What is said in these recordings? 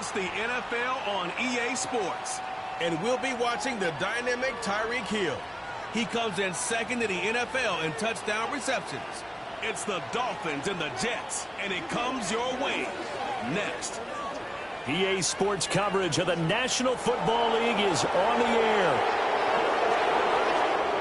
It's the NFL on EA Sports. And we'll be watching the dynamic Tyreek Hill. He comes in second in the NFL in touchdown receptions. It's the Dolphins and the Jets, and it comes your way next. EA Sports coverage of the National Football League is on the air.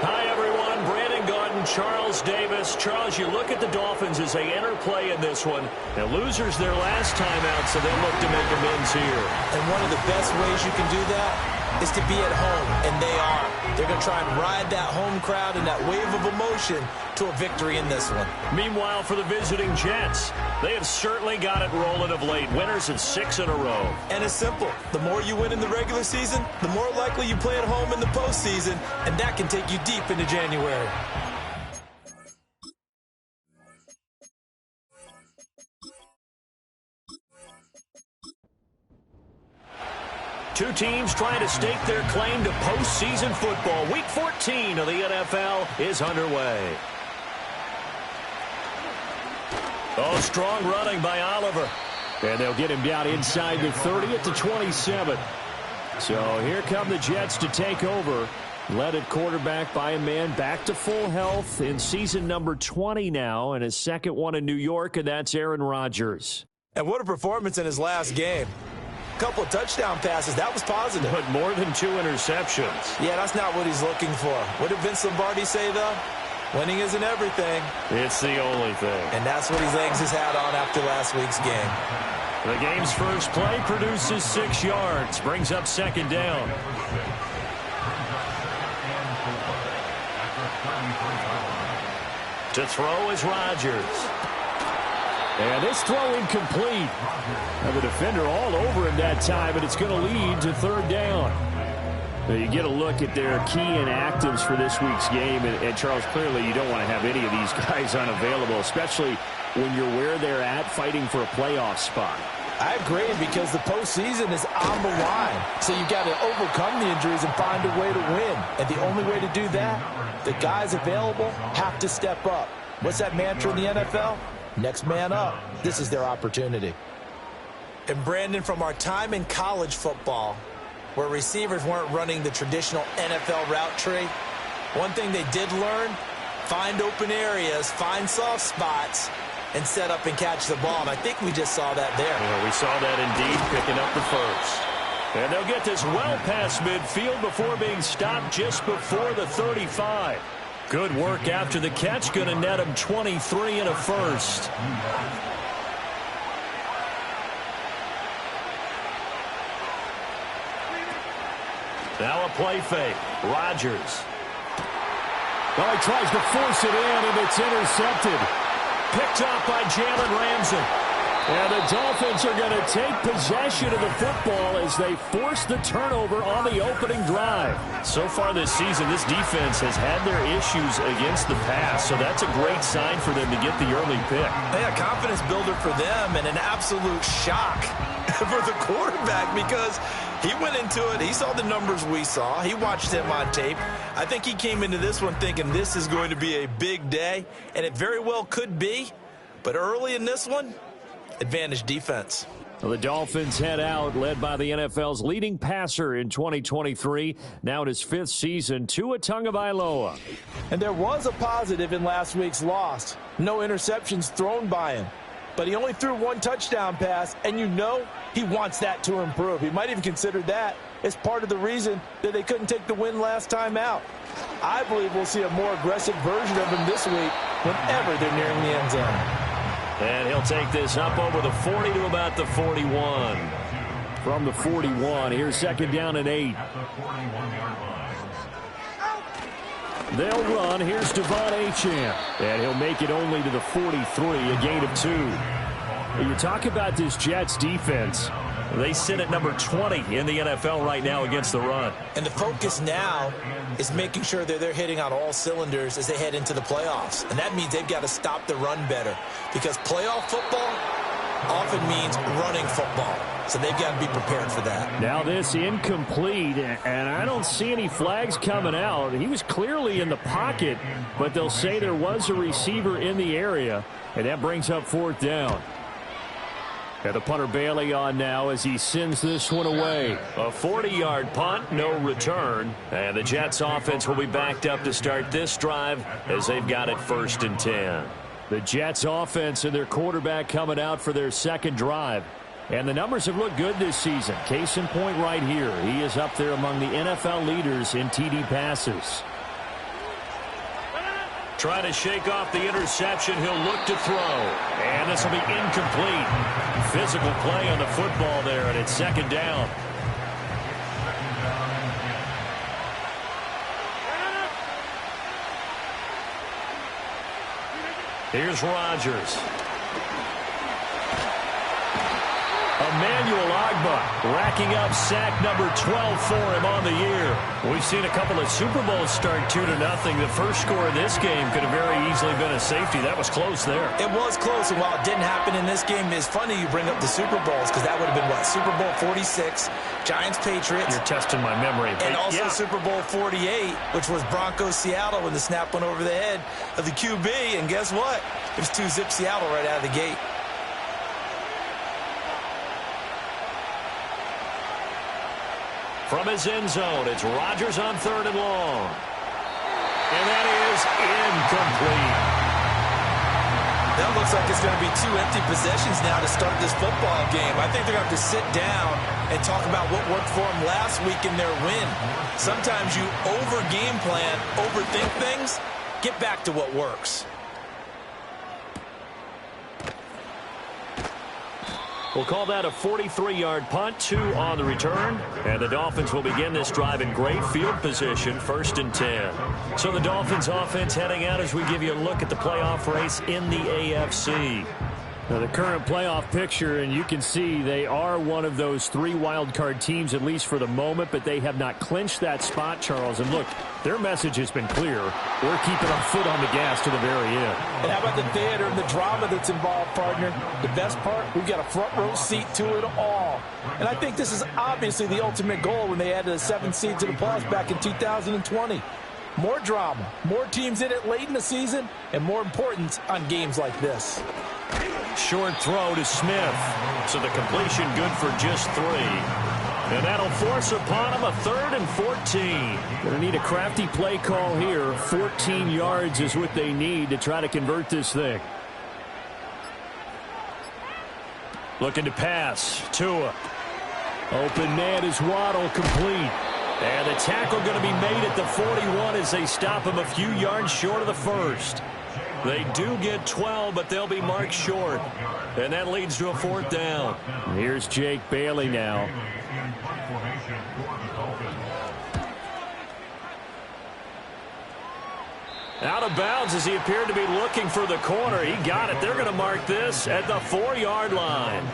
Hi, everyone. Brandon Gaudin, Charles Davis. Charles, you look at the Dolphins as they enter play in this one. They're losers their last time out, so they'll look to make amends here. And one of the best ways you can do that is to be at home, and they are. They're going to try and ride that home crowd and that wave of emotion to a victory in this one. Meanwhile, for the visiting Jets, they have certainly got it rolling of late. Winners of 6 in a row. And it's simple. The more you win in the regular season, the more likely you play at home in the postseason, and that can take you deep into January. Two teams trying to stake their claim to postseason football. Week 14 of the NFL is underway. Oh, strong running by Oliver. And they'll get him down inside the 30 at the 27. So here come the Jets to take over. Led at quarterback by a man back to full health in season number 20 now, and his second one in New York, and that's Aaron Rodgers. And what a performance in his last game. Couple of touchdown passes. That was positive. But more than 2 interceptions. Yeah, that's not what he's looking for. What did Vince Lombardi say, though? Winning isn't everything. It's the only thing. And that's what he hangs his hat on after last week's game. The game's first play produces 6 yards. Brings up second down. To throw is Rodgers. And this throw incomplete. Now the defender all over him that time, and it's going to lead to third down. Now you get a look at their key inactives for this week's game, and Charles, clearly you don't want to have any of these guys unavailable, especially when you're where they're at fighting for a playoff spot. I agree, because the postseason is on the line. So you've got to overcome the injuries and find a way to win. And the only way to do that, the guys available have to step up. What's that mantra in the NFL? Next man up. This is their opportunity. And Brandon, from our time in college football, where receivers weren't running the traditional NFL route tree, one thing they did learn, find open areas, find soft spots, and set up and catch the ball. And I think we just saw that there. Yeah, we saw that indeed, picking up the first. And they'll get this well past midfield before being stopped just before the 35. Good work after the catch. Going to net him 23 and a first. Now a play fake. Rodgers. Well, he tries to force it in, and it's intercepted. Picked up by Jalen Ramsey. And the Dolphins are going to take possession of the football as they force the turnover on the opening drive. So far this season, this defense has had their issues against the pass, so that's a great sign for them to get the early pick. Yeah, confidence builder for them, and an absolute shock for the quarterback, because he went into it, he saw the numbers we saw, he watched him on tape. I think he came into this one thinking this is going to be a big day, and it very well could be, but early in this one, advantage defense. Well, the Dolphins head out, led by the NFL's leading passer in 2023, now in his 5th season, Tua Tagovailoa. And there was a positive in last week's loss. No interceptions thrown by him. But he only threw 1 touchdown pass, and you know he wants that to improve. He might even consider that as part of the reason that they couldn't take the win last time out. I believe we'll see a more aggressive version of him this week whenever they're nearing the end zone. And he'll take this up over the 40 to about the 41. From the 41, here's second down and 8. They'll run. Here's Devon Achane. And he'll make it only to the 43, a gain of 2. You talk about this Jets defense. They sit at number 20 in the NFL right now against the run. And the focus now is making sure that they're hitting on all cylinders as they head into the playoffs. And that means they've got to stop the run better, because playoff football often means running football. So they've got to be prepared for that. Now this incomplete, and I don't see any flags coming out. He was clearly in the pocket, but they'll say there was a receiver in the area, and that brings up 4th down. And the punter Bailey on now as he sends this one away. A 40-yard punt, no return. And the Jets offense will be backed up to start this drive as they've got it 1st and 10. The Jets offense and their quarterback coming out for their second drive. And the numbers have looked good this season. Case in point right here. He is up there among the NFL leaders in TD passes. Trying to shake off the interception. He'll look to throw. And this will be incomplete. Physical play on the football there, and it's 2nd down. Here's Rodgers. Emmanuel Ogbah racking up sack number 12 for him on the year. We've seen a couple of Super Bowls start 2-0. The first score of this game could have very easily been a safety. That was close there. It was close, and while it didn't happen in this game, it's funny you bring up the Super Bowls because that would have been, what, Super Bowl 46, Giants-Patriots. You're testing my memory. And also Super Bowl 48, which was Broncos-Seattle when the snap went over the head of the QB. And guess what? It was 2-zip Seattle right out of the gate. From his end zone, it's Rodgers on 3rd and long. And that is incomplete. That looks like it's going to be 2 empty possessions now to start this football game. I think they're going to have to sit down and talk about what worked for them last week in their win. Sometimes you over-game plan, overthink things, get back to what works. We'll call that a 43-yard punt, 2 on the return. And the Dolphins will begin this drive in great field position, 1st and 10. So the Dolphins offense heading out as we give you a look at the playoff race in the AFC. Now the current playoff picture, and you can see they are one of those 3 wild card teams, at least for the moment, but they have not clinched that spot, Charles. And look, their message has been clear. We're keeping our foot on the gas to the very end. And how about the theater and the drama that's involved, partner? The best part, we've got a front row seat to it all. And I think this is obviously the ultimate goal when they added a 7th seed to the playoffs back in 2020. More drama, more teams in it late in the season, and more importance on games like this. Short throw to Smith. So the completion good for just 3. And that'll force upon him a 3rd and 14. Going to need a crafty play call here. 14 yards is what they need to try to convert this thing. Looking to pass. Tua. Open man is Waddle, complete. And the tackle going to be made at the 41 as they stop him a few yards short of the first. They do get 12, but they'll be marked short. And that leads to a 4th down. Here's Jake Bailey now. Out of bounds as he appeared to be looking for the corner. He got it. They're going to mark this at the 4-yard line.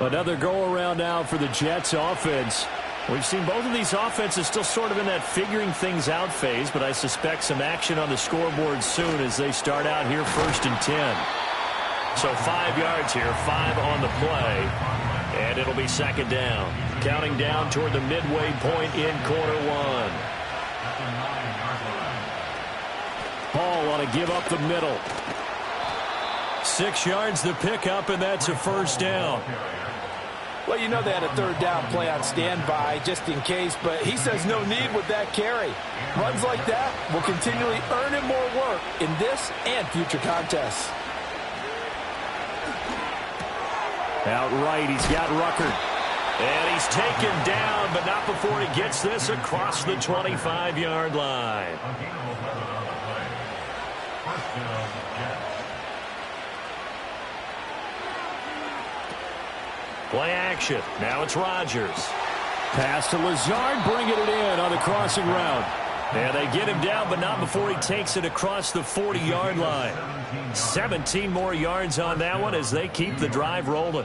Another go-around now for the Jets offense. We've seen both of these offenses still sort of in that figuring things out phase, but I suspect some action on the scoreboard soon as they start out here 1st and 10. So 5 yards here, 5 on the play, and it'll be 2nd down. Counting down toward the midway point in quarter 1. Paul want to give up the middle. 6 yards the pickup, and that's a 1st down. Well, you know they had a 3rd down play on standby just in case, but he says no need with that carry. Runs like that will continually earn him more work in this and future contests. Outright, he's got Ruckert. And he's taken down, but not before he gets this across the 25-yard line. Play action. Now it's Rodgers. Pass to Lazard, bringing it in on the crossing route. And they get him down, but not before he takes it across the 40-yard line. 17 more yards on that one as they keep the drive rolling.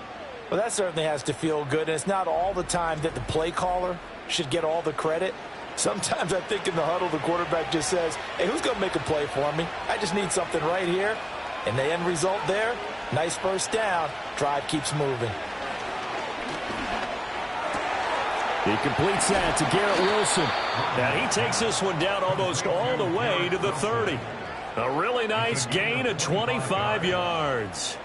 Well, that certainly has to feel good. And it's not all the time that the play caller should get all the credit. Sometimes I think in the huddle, the quarterback just says, hey, who's going to make a play for me? I just need something right here. And the end result there, nice 1st down. Drive keeps moving. He completes that to Garrett Wilson. Now he takes this one down almost all the way to the 30. A really nice gain of 25 yards.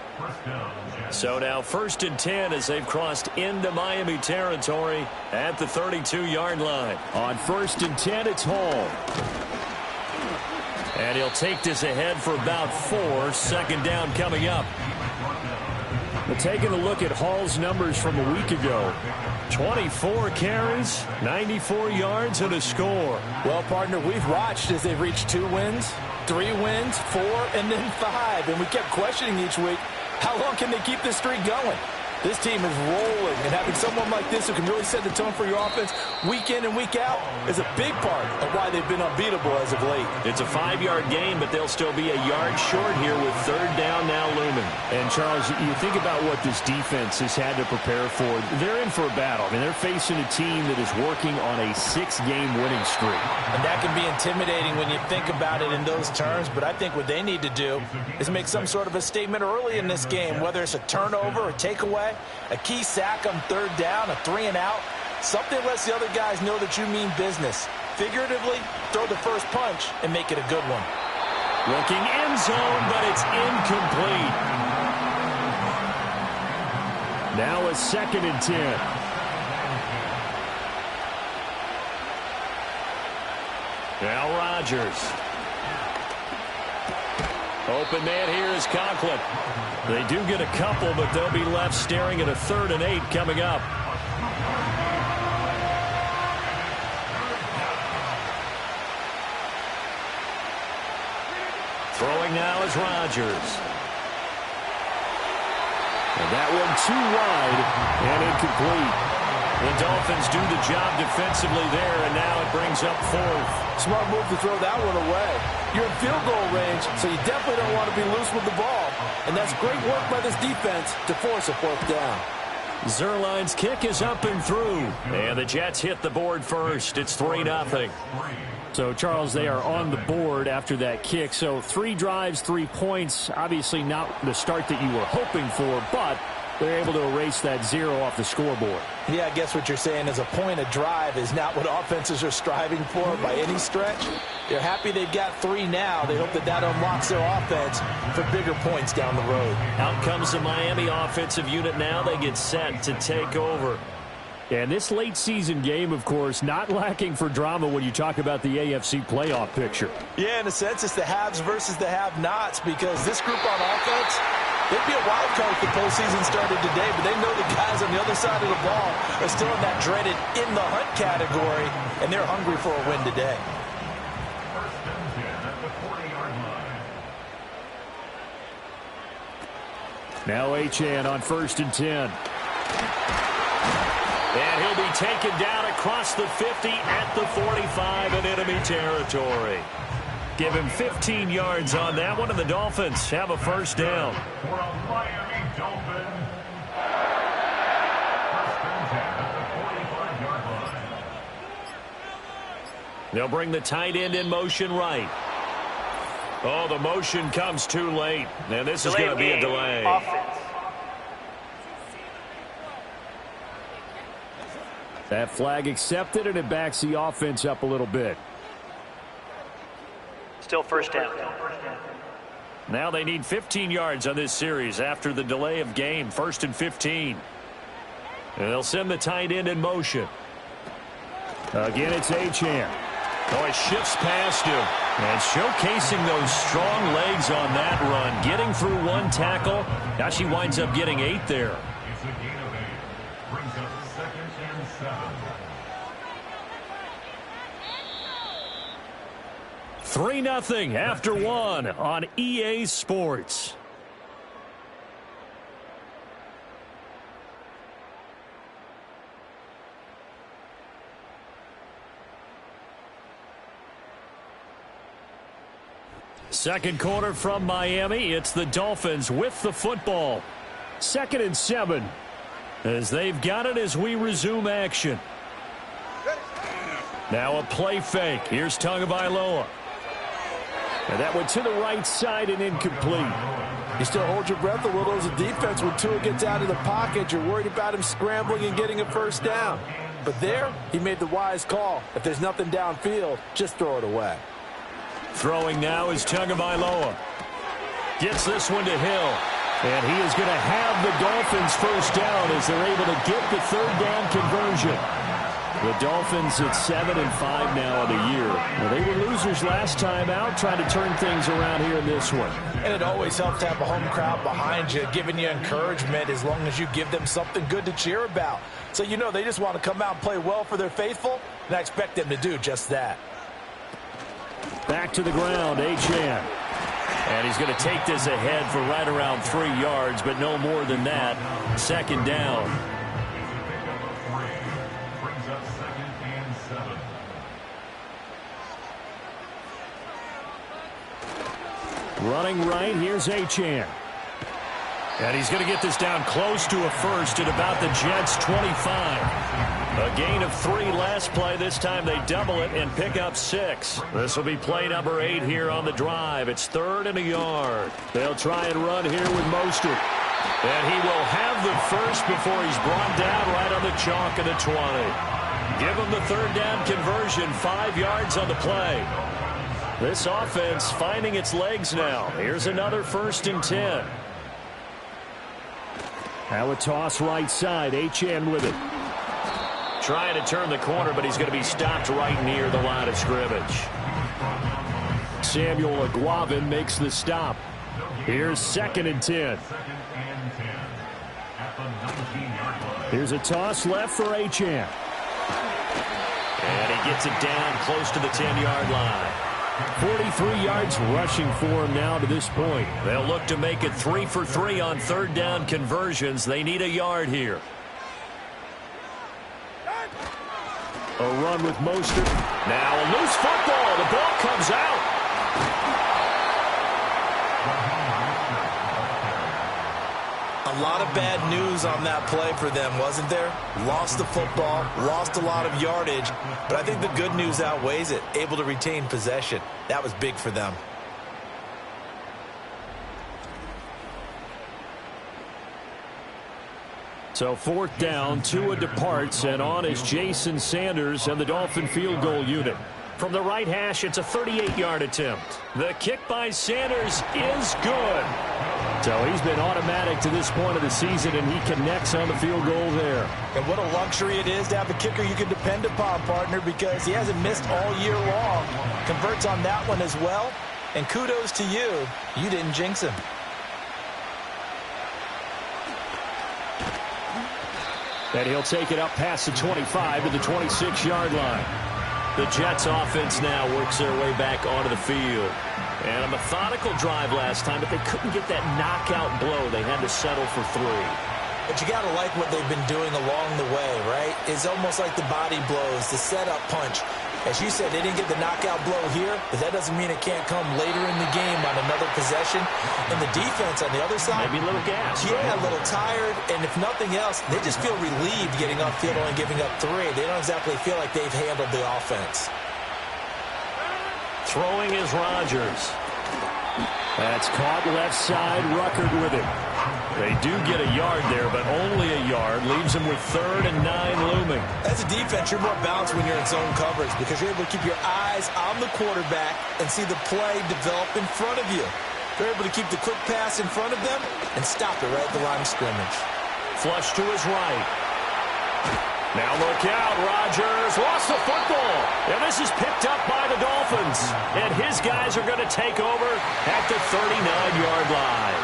So now 1st and 10 as they've crossed into Miami territory at the 32-yard line. On 1st and 10, it's Hall. And he'll take this ahead for about 4. 2nd down coming up. But taking a look at Hall's numbers from a week ago. 24 carries, 94 yards, and a score. Well, partner, we've watched as they've reached 2 wins, 3 wins, 4, and then 5. And we kept questioning each week, how long can they keep this streak going? This team is rolling, and having someone like this who can really set the tone for your offense week in and week out is a big part of why they've been unbeatable as of late. It's a 5-yard gain, but they'll still be a yard short here with 3rd down now looming. And, Charles, you think about what this defense has had to prepare for. They're in for a battle. I mean, they're facing a team that is working on a 6-game winning streak. And that can be intimidating when you think about it in those terms, but I think what they need to do is make some sort of a statement early in this game, whether it's a turnover, a takeaway, a key sack on 3rd down, a 3-and-out. Something lets the other guys know that you mean business. Figuratively, throw the first punch and make it a good one. Looking end zone, but it's incomplete. Now a 2nd and 10. Now Rodgers. Open man here is Conklin. They do get a couple, but they'll be left staring at a 3rd and 8 coming up. Throwing now is Rodgers. And that one too wide and incomplete. The Dolphins do the job defensively there, and now it brings up 4th. Smart move to throw that one away. You're in field goal range, so you definitely don't want to be loose with the ball. And that's great work by this defense to force a 4th down. Zuerlein's kick is up and through. And the Jets hit the board first. It's 3-0. So, Charles, they are on the board after that kick. So 3 drives, 3 points. Obviously not the start that you were hoping for, but they're able to erase that 0 off the scoreboard. Yeah, I guess what you're saying is a point a drive is not what offenses are striving for by any stretch. They're happy they've got 3 now. They hope that that unlocks their offense for bigger points down the road. Out comes the Miami offensive unit now. They get set to take over. And this late season game, of course, not lacking for drama when you talk about the AFC playoff picture. Yeah, in a sense, it's the haves versus the have-nots because this group on offense, they'd be a wild card if the postseason started today, but they know the guys on the other side of the ball are still in that dreaded in-the-hunt category, and they're hungry for a win today. Now Achane on 1st and 10. And he'll be taken down across the 50 at the 45 in enemy territory. Give him 15 yards on that one, and the Dolphins have a 1st down. For a Miami Dolphin, 1st and 10 at the 45-yard line. They'll bring the tight end in motion right. Oh, the motion comes too late. And this is going to be a delay. Offense. That flag accepted, and it backs the offense up a little bit. Still 1st down. Now they need 15 yards on this series after the delay of game. 1st and 15. And they'll send the tight end in motion. Again, it's Achane. Oh, he shifts past him. And showcasing those strong legs on that run. Getting through 1 tackle. Now she winds up getting 8 there. It's a gain of 8. Brings up 2nd and 7. 3-0 after 1 on EA Sports. Second quarter from Miami. It's the Dolphins with the football. 2nd and 7. As they've got it as we resume action. Now a play fake. Here's Tagovailoa. And that went to the right side and incomplete. You still hold your breath a little as a defense when Tua gets out of the pocket. You're worried about him scrambling and getting a 1st down. But there, he made the wise call. If there's nothing downfield, just throw it away. Throwing now is Tagovailoa. Gets this one to Hill. And he is going to have the Dolphins first down as they're able to get the third down conversion. The Dolphins at 7-5 now in the year. Well, they were losers last time out, trying to turn things around here in this one. And it always helps to have a home crowd behind you, giving you encouragement as long as you give them something good to cheer about. So you know they just want to come out and play well for their faithful, and I expect them to do just that. Back to the ground, Achane. And he's going to take this ahead for right around 3 yards, but no more than that. Second down. Brings up 2nd and 7. Running right, here's Achane. And he's going to get this down close to a first at about the Jets' 25. A gain of 3 last play. This time they double it and pick up 6. This will be play number 8 here on the drive. It's 3rd and a yard. They'll try and run here with Mostert. And he will have the first before he's brought down right on the chalk of the 20. Give him the third down conversion, 5 yards on the play. This offense finding its legs now. Here's another 1st and 10. Now a toss right side. Achane with it. Trying to turn the corner, but he's going to be stopped right near the line of scrimmage. Samuel Aguavin makes the stop. Here's 2nd and 10. Here's a toss left for Achane. And he gets it down close to the 10-yard line. 43 yards rushing for him now to this point. They'll look to make it 3 for 3 on third down conversions. They need a yard here. A run with Mostert. Now a loose football. The ball comes out. A lot of bad news on that play for them, wasn't there? Lost the football, lost a lot of yardage, but I think the good news outweighs it. Able to retain possession. That was big for them. So 4th down, Tua departs, and on is Jason Sanders and the Dolphin field goal unit. From the right hash, it's a 38-yard attempt. The kick by Sanders is good. So he's been automatic to this point of the season, and he connects on the field goal there. And what a luxury it is to have a kicker you can depend upon, partner, because he hasn't missed all year long. Converts on that one as well. And kudos to you. You didn't jinx him. And he'll take it up past the 25 to the 26-yard line. The Jets offense now works their way back onto the field. And a methodical drive last time, but they couldn't get that knockout blow. They had to settle for 3. But you got to like what they've been doing along the way, right? It's almost like the body blows, the setup punch. As you said, they didn't get the knockout blow here, but that doesn't mean it can't come later in the game on another possession. And the defense on the other side, maybe a little gas. Yeah, right? A little tired. And if nothing else, they just feel relieved getting upfield and giving up 3. They don't exactly feel like they've handled the offense. Throwing is Rodgers. That's caught left side. Ruckert with it. They do get a yard there, but only a yard. Leaves them with 3rd and 9 looming. As a defense, you're more balanced when you're in zone coverage because you're able to keep your eyes on the quarterback and see the play develop in front of you. You're able to keep the quick pass in front of them and stop it right at the line of scrimmage. Flush to his right. Now look out, Rodgers lost the football. And this is picked up by the Dolphins. And his guys are going to take over at the 39-yard line.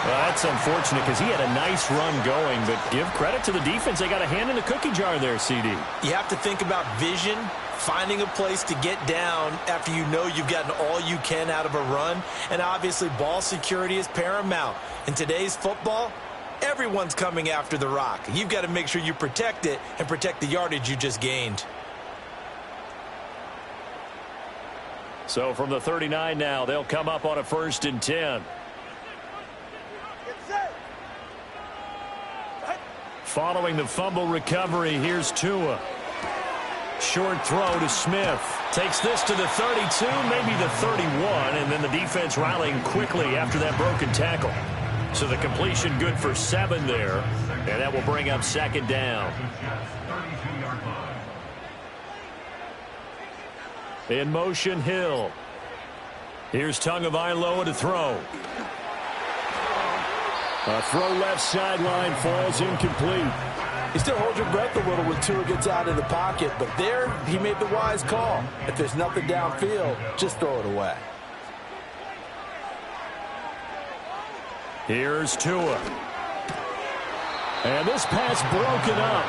Well, that's unfortunate because he had a nice run going, but give credit to the defense. They got a hand in the cookie jar there, CD. You have to think about vision, finding a place to get down after you know you've gotten all you can out of a run. And obviously, ball security is paramount. In today's football, everyone's coming after the rock. You've got to make sure you protect it and protect the yardage you just gained. So from the 39 now, they'll come up on a 1st and 10. Following the fumble recovery, here's Tua. Short throw to Smith. Takes this to the 32, maybe the 31, and then the defense rallying quickly after that broken tackle. So the completion good for 7 there, and that will bring up 2nd down. In motion, Hill. Here's Tagovailoa to throw. A throw left sideline falls incomplete. You still hold your breath a little when Tua gets out of the pocket, but there he made the wise call. If there's nothing downfield, just throw it away. Here's Tua. And this pass broken up.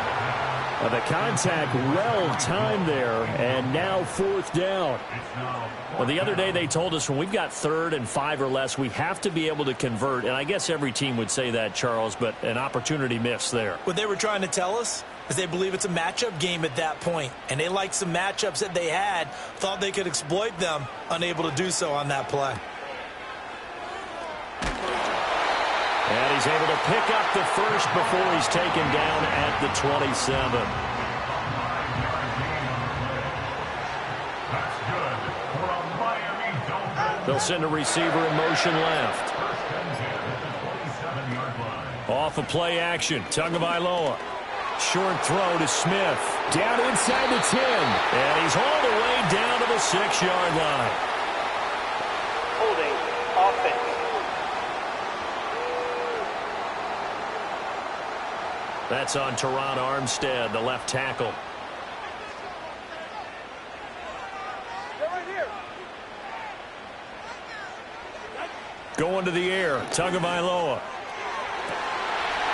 The contact well-timed there, and now fourth down. Well, the other day they told us when we've got 3rd and 5 or less, we have to be able to convert. And I guess every team would say that, Charles, but an opportunity miss there. What they were trying to tell us is they believe it's a matchup game at that point, and they liked some matchups that they had, thought they could exploit them, unable to do so on that play. And he's able to pick up the first before he's taken down at the 27. They'll send a receiver in motion left. Off of play action. Tagovailoa. Short throw to Smith. Down inside the 10. And he's all the way down to the 6-yard line. Holding offense. That's on Teron Armstead, the left tackle. Going to the air, Tagovailoa.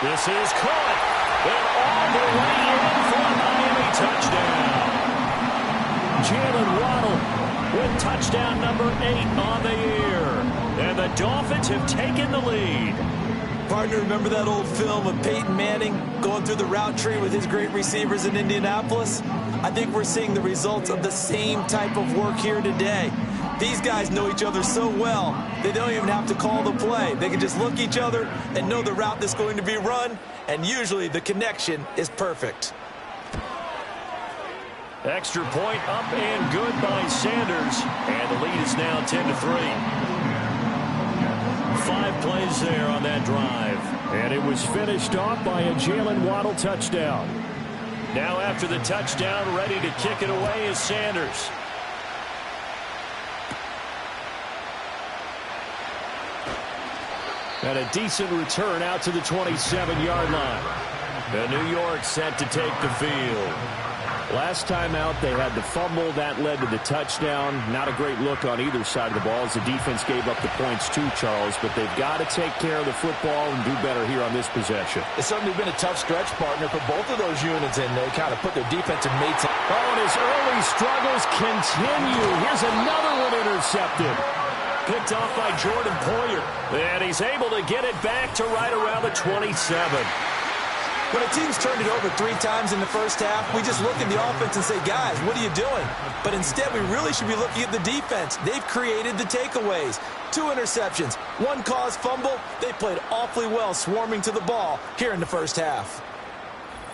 This is caught. And all the way in for a Miami touchdown. Jalen Waddle with touchdown number 8 on the year. And the Dolphins have taken the lead. Partner, remember that old film of Peyton Manning going through the route tree with his great receivers in Indianapolis? I think we're seeing the results of the same type of work here today. These guys know each other so well, they don't even have to call the play. They can just look at each other and know the route that's going to be run, and usually the connection is perfect. Extra point up and good by Sanders, and the lead is now 10-3. 5 plays there on that drive. And it was finished off by a Jalen Waddle touchdown. Now after the touchdown, ready to kick it away is Sanders. And a decent return out to the 27-yard line. And New York set to take the field. Last time out, they had the fumble. That led to the touchdown. Not a great look on either side of the ball as the defense gave up the points too, Charles. But they've got to take care of the football and do better here on this possession. It's certainly been a tough stretch, partner, for both of those units, and they kind of put their defensive mates in. Oh, and his early struggles continue. Here's another one intercepted. Picked off by Jordan Poyer. And he's able to get it back to right around the 27. When a team's turned it over 3 times in the first half, we just look at the offense and say, guys, what are you doing? But instead, we really should be looking at the defense. They've created the takeaways. 2 interceptions, 1 caused fumble. They played awfully well swarming to the ball here in the first half.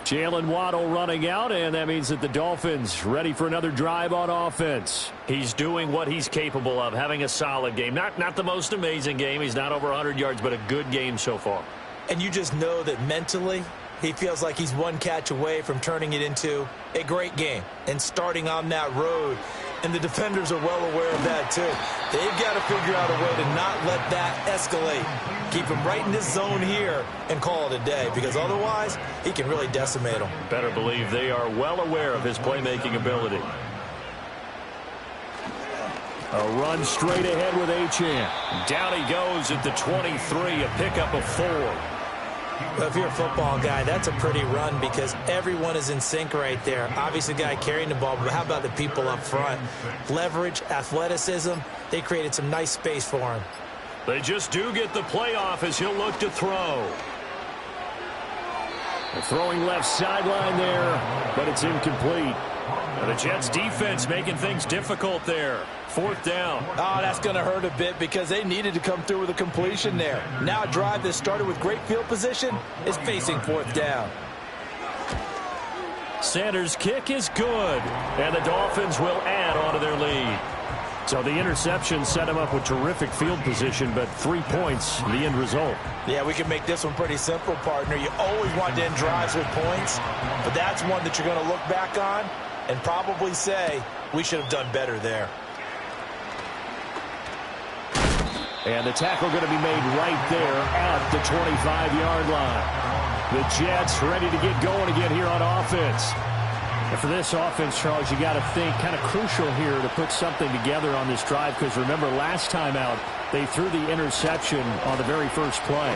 Jalen Waddle running out, and that means that the Dolphins ready for another drive on offense. He's doing what he's capable of, having a solid game. Not the most amazing game. He's not over 100 yards, but a good game so far. And you just know that mentally, he feels like he's 1 catch away from turning it into a great game and starting on that road. And the defenders are well aware of that, too. They've got to figure out a way to not let that escalate. Keep him right in this zone here and call it a day, because otherwise he can really decimate them. Better believe they are well aware of his playmaking ability. A run straight ahead with Achane. Down he goes at the 23, a pickup of 4. Well, if you're a football guy, that's a pretty run because everyone is in sync right there. Obviously, the guy carrying the ball, but how about the people up front? Leverage, athleticism, they created some nice space for him. They just do get the play off as he'll look to throw. Throwing left sideline there, but it's incomplete. And the Jets defense making things difficult there. 4th down. Oh, that's going to hurt a bit because they needed to come through with a completion there. Now a drive that started with great field position is facing 4th down. Sanders' kick is good, and the Dolphins will add on to their lead. So the interception set him up with terrific field position, but 3 points, the end result. Yeah, we can make this one pretty simple, partner. You always want to end drives with points, but that's one that you're going to look back on and probably say, we should have done better there. And the tackle going to be made right there at the 25-yard line. The Jets ready to get going again here on offense. And for this offense, Charles, you got to think kind of crucial here to put something together on this drive, because remember last time out they threw the interception on the very first play.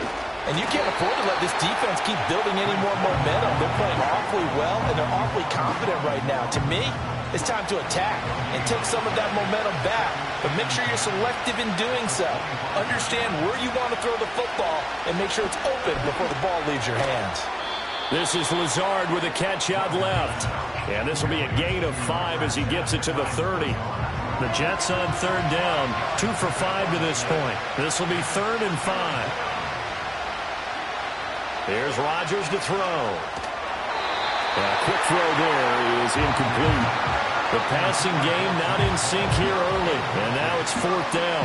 And you can't afford to let this defense keep building any more momentum. They're playing awfully well, and they're awfully confident right now. To me, it's time to attack and take some of that momentum back. But make sure you're selective in doing so. Understand where you want to throw the football and make sure it's open before the ball leaves your hands. This is Lazard with a catch out left. And this will be a gain of 5 as he gets it to the 30. The Jets on third down, 2 for 5 to this point. This will be 3rd and 5. There's Rodgers to throw. A quick throw there is incomplete. The passing game not in sync here early. And now it's 4th down.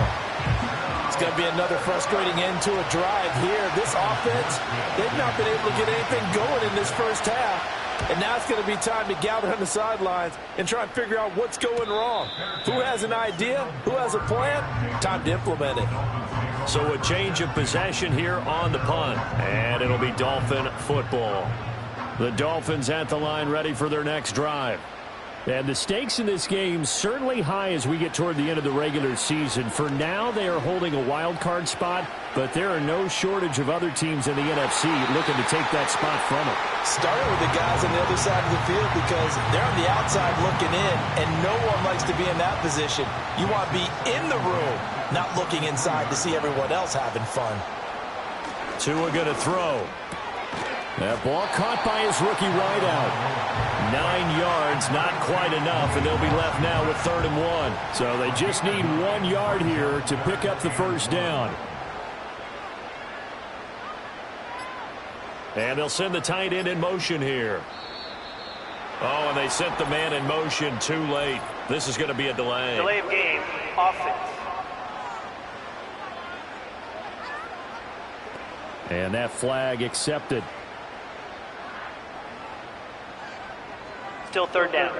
It's going to be another frustrating end to a drive here. This offense, they've not been able to get anything going in this first half. And now it's going to be time to gather on the sidelines and try and figure out what's going wrong. Who has an idea? Who has a plan? Time to implement it. So a change of possession here on the punt. And it'll be Dolphin football. The Dolphins at the line ready for their next drive. And the stakes in this game certainly high as we get toward the end of the regular season. For now, they are holding a wild card spot, but there are no shortage of other teams in the NFC looking to take that spot from them. Starting with the guys on the other side of the field, because they're on the outside looking in, and no one likes to be in that position. You want to be in the room, not looking inside to see everyone else having fun. Tua going to throw. That ball caught by his rookie wideout. 9 yards, not quite enough, and they'll be left now with 3rd and 1. So they just need 1 yard here to pick up the first down. And they'll send the tight end in motion here. Oh, and they sent the man in motion too late. This is going to be a delay. Delay of game, offense. And that flag accepted. Still 3rd down.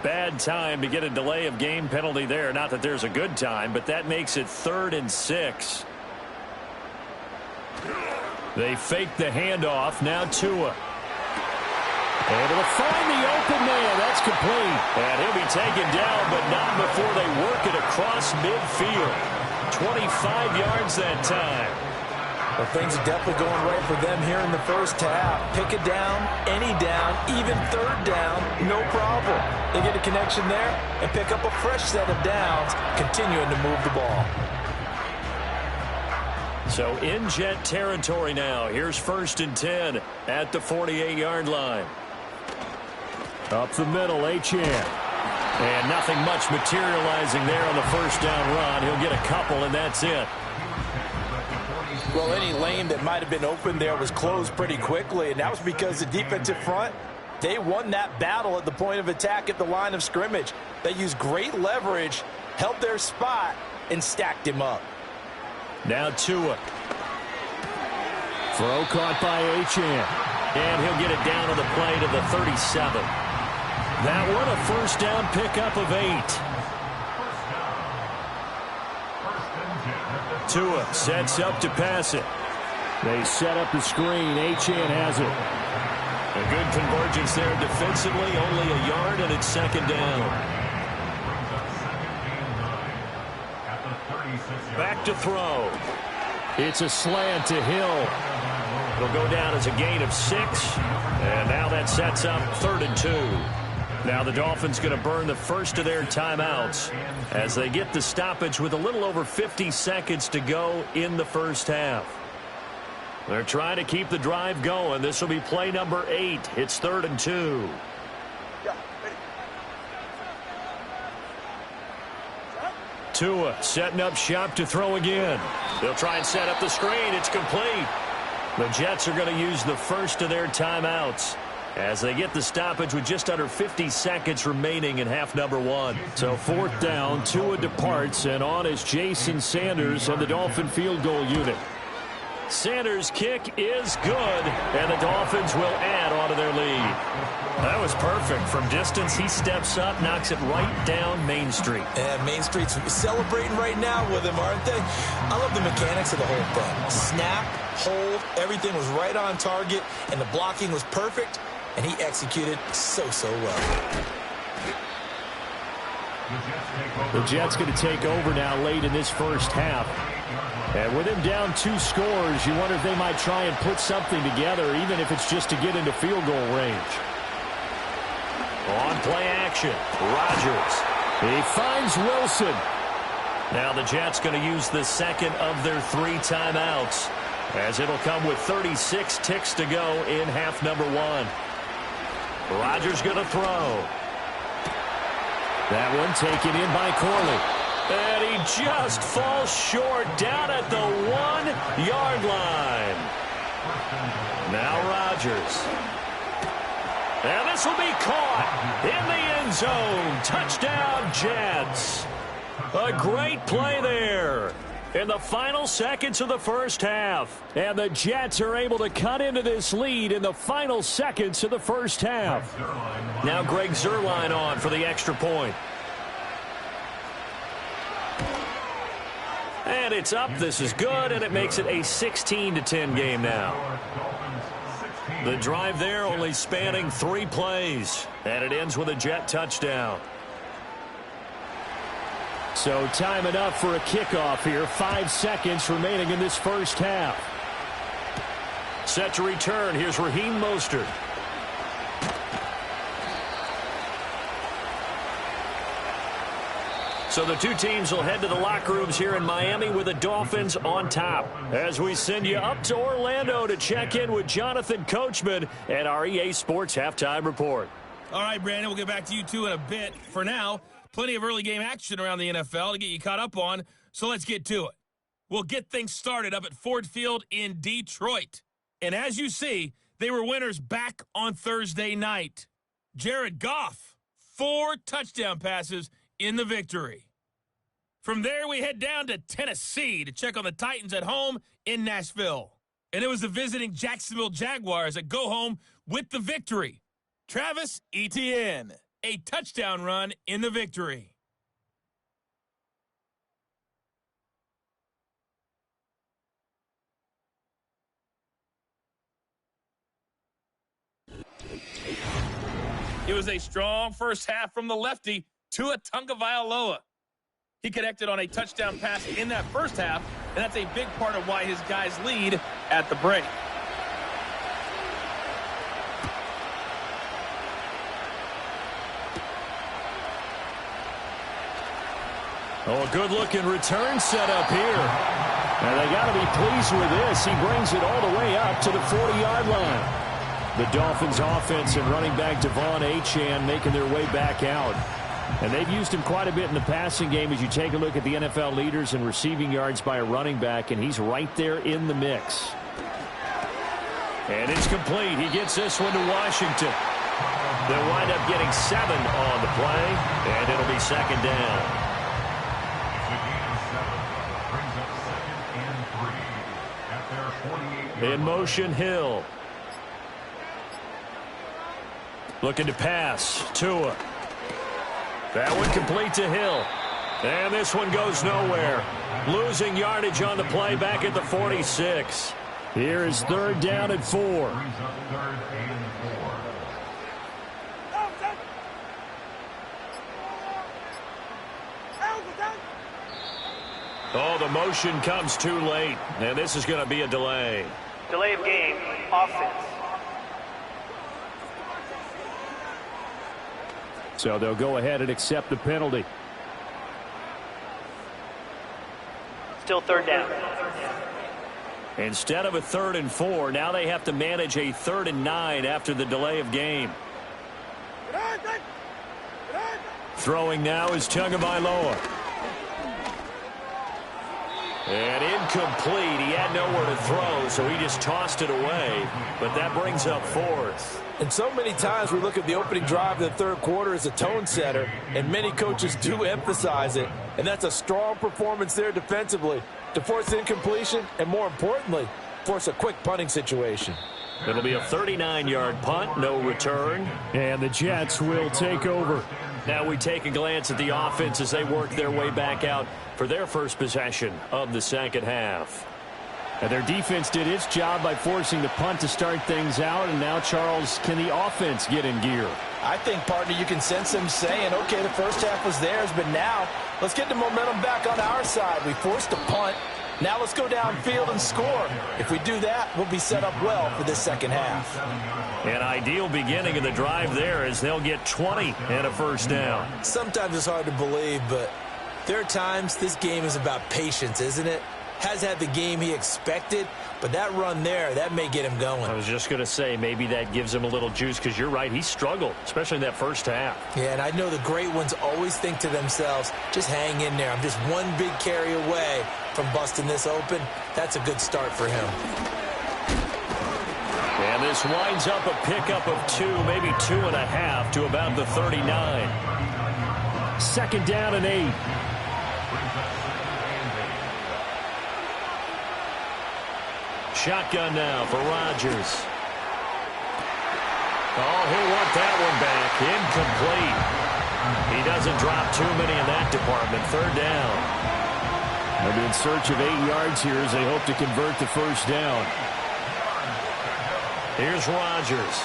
Bad time to get a delay of game penalty there. Not that there's a good time, but that makes it 3rd and 6. They fake the handoff. Now Tua. Able to find the open man. That's complete. And he'll be taken down, but not before they work it across midfield. 25 yards that time. Well, things are definitely going right for them here in the first half. Pick a down, any down, even 3rd down, no problem. They get a connection there and pick up a fresh set of downs, continuing to move the ball. So in Jet territory now. Here's 1st and 10 at the 48-yard line. Up the middle, Achane. And nothing much materializing there on the first down run. He'll get a couple, and that's it. Well, any lane that might have been open there was closed pretty quickly, and that was because the defensive front, they won that battle at the point of attack at the line of scrimmage. They used great leverage, held their spot, and stacked him up. Now Tua. Throw caught by Achane. And he'll get it down on the play to the 37. That one a first down pickup of 8. Tua sets up to pass it. They set up the screen. Achane has it. A good convergence there defensively. Only a yard, and it's 2nd down. Back to throw. It's a slant to Hill. It'll go down as a gain of 6. And now that sets up 3rd and 2. Now the Dolphins going to burn the first of their timeouts as they get the stoppage with a little over 50 seconds to go in the first half. They're trying to keep the drive going. This will be play number 8. It's 3rd and 2. Tua setting up shop to throw again. They'll try and set up the screen. It's complete. The Jets are going to use the first of their timeouts as they get the stoppage with just under 50 seconds remaining in half number 1. So 4th down, Tua departs, and on is Jason Sanders and the Dolphin field goal unit. Sanders' kick is good, and the Dolphins will add on to their lead. That was perfect. From distance, he steps up, knocks it right down Main Street. And Main Street's celebrating right now with him, aren't they? I love the mechanics of the whole thing. Snap, hold, everything was right on target, and the blocking was perfect, and he executed so well. The Jets going to take over now late in this first half. And with him down 2 scores, you wonder if they might try and put something together, even if it's just to get into field goal range. On play action, Rodgers. He finds Wilson. Now the Jets going to use the second of their 3 timeouts, as it'll come with 36 ticks to go in half number 1. Rodgers going to throw. That one taken in by Corley. And he just falls short down at the 1-yard line. Now Rodgers. And this will be caught in the end zone. Touchdown, Jets. A great play there in the final seconds of the first half. And the Jets are able to cut into this lead in the final seconds of the first half. Now Greg Zuerlein on for the extra point. And it's up. This is good, and it makes it a 16-10 game now. The drive there only spanning 3 plays, and it ends with a Jet touchdown. So time enough for a kickoff here. 5 seconds remaining in this first half. Set to return. Here's Raheem Mostert. So the 2 teams will head to the locker rooms here in Miami with the Dolphins on top, as we send you up to Orlando to check in with Jonathan Coachman at our EA Sports Halftime Report. All right, Brandon, we'll get back to you two in a bit. For now, plenty of early game action around the NFL to get you caught up on, so let's get to it. We'll get things started up at Ford Field in Detroit. And as you see, they were winners back on Thursday night. Jared Goff, 4 touchdown passes in the victory. From there, we head down to Tennessee to check on the Titans at home in Nashville. And it was the visiting Jacksonville Jaguars that go home with the victory. Travis Etienne, a touchdown run in the victory. It was a strong first half from the lefty, Tua Tagovailoa. He connected on a touchdown pass in that first half, and that's a big part of why his guys lead at the break. Oh, a good-looking return set up here. And they got to be pleased with this. He brings it all the way up to the 40-yard line. The Dolphins offense and running back Devon Achane making their way back out. And they've used him quite a bit in the passing game as you take a look at the NFL leaders in receiving yards by a running back, and he's right there in the mix. And it's complete. He gets this one to Washington. They'll wind up getting 7 on the play, and it'll be second down. In motion, Hill. Looking to pass. Tua. That one complete to Hill. And this one goes nowhere. Losing yardage on the play back at the 46. Here is third down and 4. Oh, the motion comes too late. And this is going to be a delay. Delay of game, offense. So they'll go ahead and accept the penalty. Still third down. Instead of a 3rd and 4, now they have to manage a 3rd and 9 after the delay of game. Throwing now is Tagovailoa. And incomplete. He had nowhere to throw, so he just tossed it away. But that brings up 4th. And so many times we look at the opening drive of the third quarter as a tone setter, and many coaches do emphasize it. And that's a strong performance there defensively to force incompletion, and more importantly, force a quick punting situation. It'll be a 39-yard punt, no return. And the Jets will take over. Now we take a glance at the offense as they work their way back out for their first possession of the second half. And their defense did its job by forcing the punt to start things out. And now, Charles, can the offense get in gear? I think, partner, you can sense them saying, okay, the first half was theirs, but now let's get the momentum back on our side. We forced a punt. Now let's go downfield and score. If we do that, we'll be set up well for this second half. An ideal beginning of the drive there as they'll get 20 and a first down. Sometimes it's hard to believe, but there are times this game is about patience, isn't it? Has had the game he expected, but that run there, that may get him going. I was just going to say maybe that gives him a little juice because you're right, he struggled, especially in that first half. Yeah, and I know the great ones always think to themselves, just hang in there. I'm just one big carry away from busting this open. That's a good start for him. And this winds up a pickup of 2, maybe 2.5 to about the 39. Second down and 8. Shotgun now for Rodgers. Oh, he'll want that one back. Incomplete. He doesn't drop too many in that department. Third down. They'll be in search of 8 yards here as they hope to convert the first down. Here's Rodgers.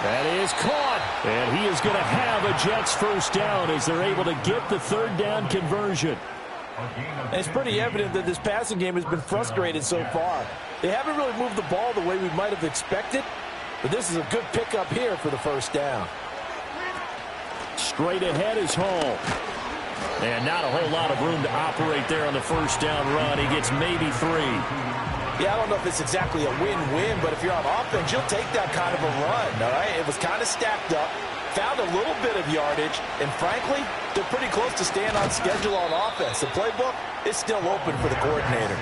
That is caught. And he is going to have a Jets first down as they're able to get the third down conversion. And it's pretty evident that this passing game has been frustrated so far. They haven't really moved the ball the way we might have expected, but this is a good pickup here for the first down. Straight ahead is Hall. And not a whole lot of room to operate there on the first down run. He gets maybe 3. Yeah, I don't know if it's exactly a win-win, but if you're on offense, you'll take that kind of a run, all right? It was kind of stacked up. Found a little bit of yardage, and frankly, they're pretty close to staying on schedule on offense. The playbook is still open for the coordinator.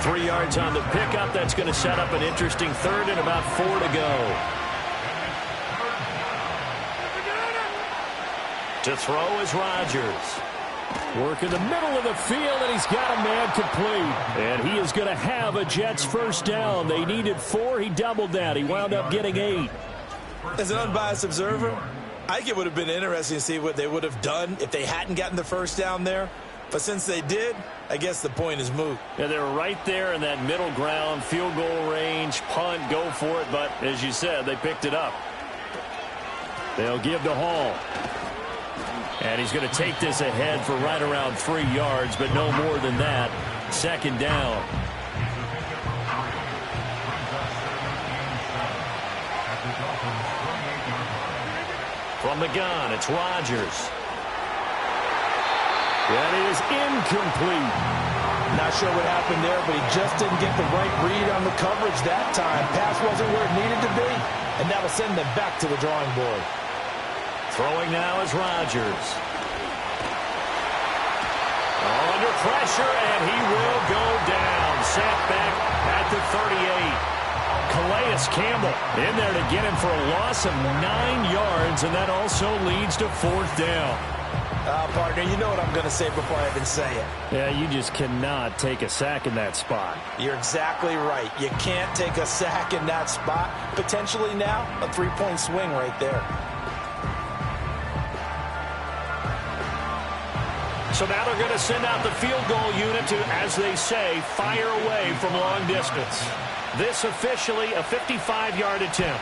3 yards on the pickup. That's going to set up an interesting third and about 4 to go. To throw is Rodgers. Work in the middle of the field, and he's got a man complete. And he is going to have a Jets first down. They needed 4. He doubled that. He wound up getting 8. As an unbiased observer, I think it would have been interesting to see what they would have done if they hadn't gotten the first down there. But since they did, I guess the point is moot. Yeah, they were right there in that middle ground, field goal range, punt, go for it. But as you said, they picked it up. They'll give to Hall. And he's going to take this ahead for right around 3 yards, but no more than that. Second down. From the gun, it's Rodgers. That is incomplete. Not sure what happened there, but he just didn't get the right read on the coverage that time. Pass wasn't where it needed to be, and that'll send them back to the drawing board. Throwing now is Rodgers. Under pressure, and he will go down. Sat back at the 38. Calais Campbell in there to get him for a loss of 9 yards, and that also leads to fourth down. Partner, you know what I'm going to say before I even say it. Yeah, you just cannot take a sack in that spot. You're exactly right. You can't take a sack in that spot. Potentially now, a 3-point swing right there. So now they're going to send out the field goal unit to, as they say, fire away from long distance. This officially a 55-yard attempt.